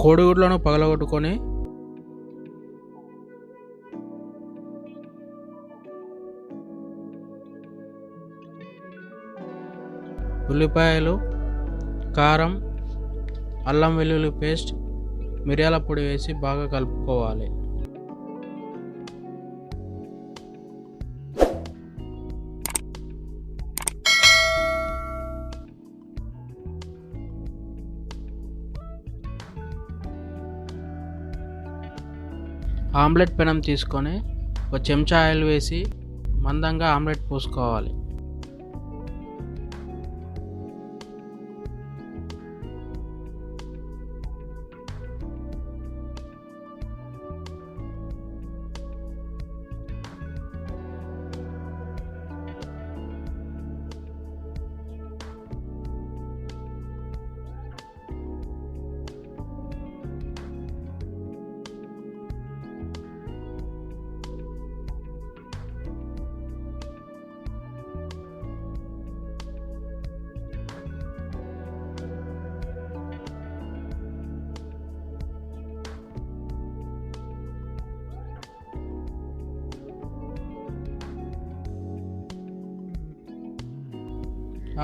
కోడిగుడ్లను పగలగొట్టుకొని ఉల్లిపాయలు, కారం, అల్లం వెల్లుల్లి పేస్ట్, మిరియాల పొడి వేసి బాగా కలుపుకోవాలి. ఆమ్లెట్ పెనం తీసుకొని ఒక చెంచా ఆయిల్ వేసి మందంగా ఆమ్లెట్ పోసుకోవాలి.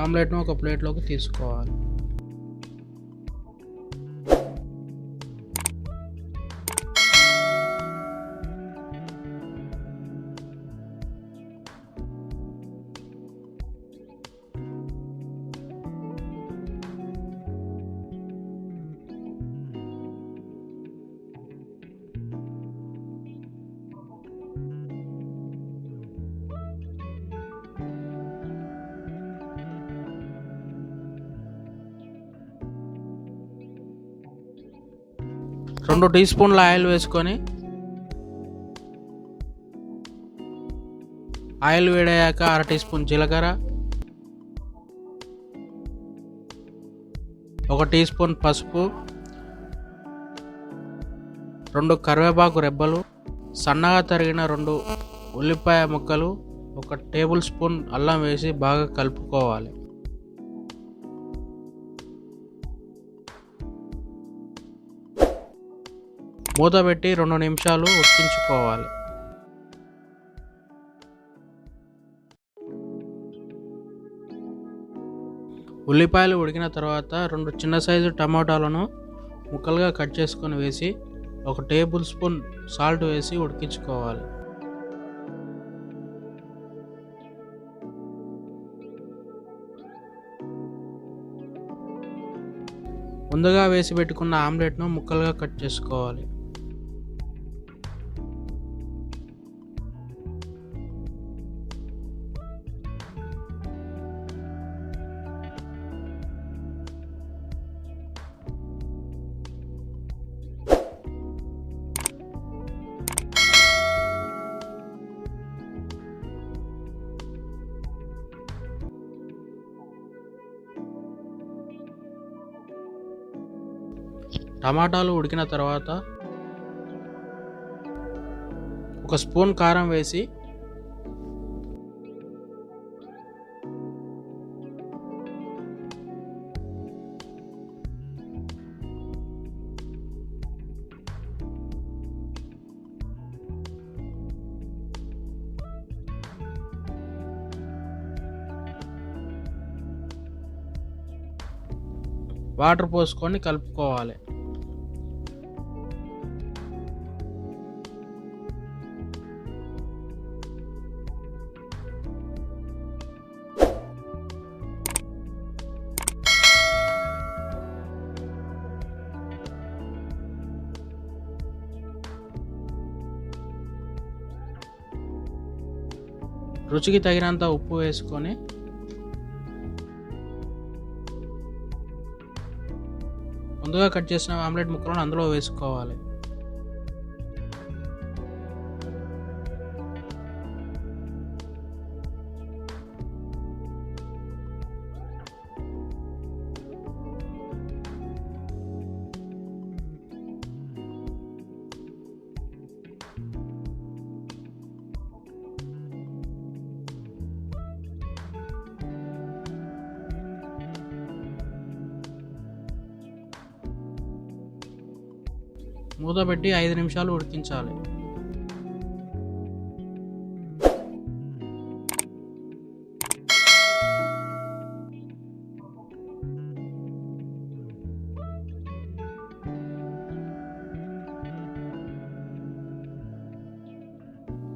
ఆమ్లెట్ను ఒక ప్లేట్లోకి తీసుకోవాలి. రెండు టీ స్పూన్ల ఆయిల్ వేసుకొని ఆయిల్ వేడయ్యాక 1/2 టీ స్పూన్ జీలకర్ర, 1 టీ స్పూన్ పసుపు, 2 కరివేపాకు రెబ్బలు, సన్నగా తరిగిన 2 ఉల్లిపాయ ముక్కలు, 1 టేబుల్ స్పూన్ అల్లం వేసి బాగా కలుపుకోవాలి. మూత పెట్టి 2 నిమిషాలు ఉడికించుకోవాలి. ఉల్లిపాయలు ఉడికిన తర్వాత 2 చిన్న సైజు టమాటాలను ముక్కలుగా కట్ చేసుకొని వేసి 1 టేబుల్ స్పూన్ సాల్ట్ వేసి ఉడికించుకోవాలి. ముందుగా వేసి పెట్టుకున్న ఆమ్లెట్ను ముక్కలుగా కట్ చేసుకోవాలి. టమాటాలు ఉడికిన తర్వాత 1 స్పూన్ కారం వేసి వాటర్ పోసుకొని కలుపుకోవాలి. రుచికి తగినంత ఉప్పు వేసుకొని ముందుగా కట్ చేసిన ఆమ్లెట్ ముక్కలను అందులో వేసుకోవాలి. మూత పెట్టి 5 నిమిషాలు ఉడికించాలి.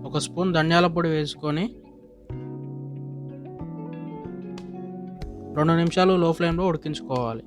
ఒక స్పూన్ ధనియాల పొడి వేసుకొని 2 నిమిషాలు లో ఫ్లేమ్లో ఉడికించుకోవాలి.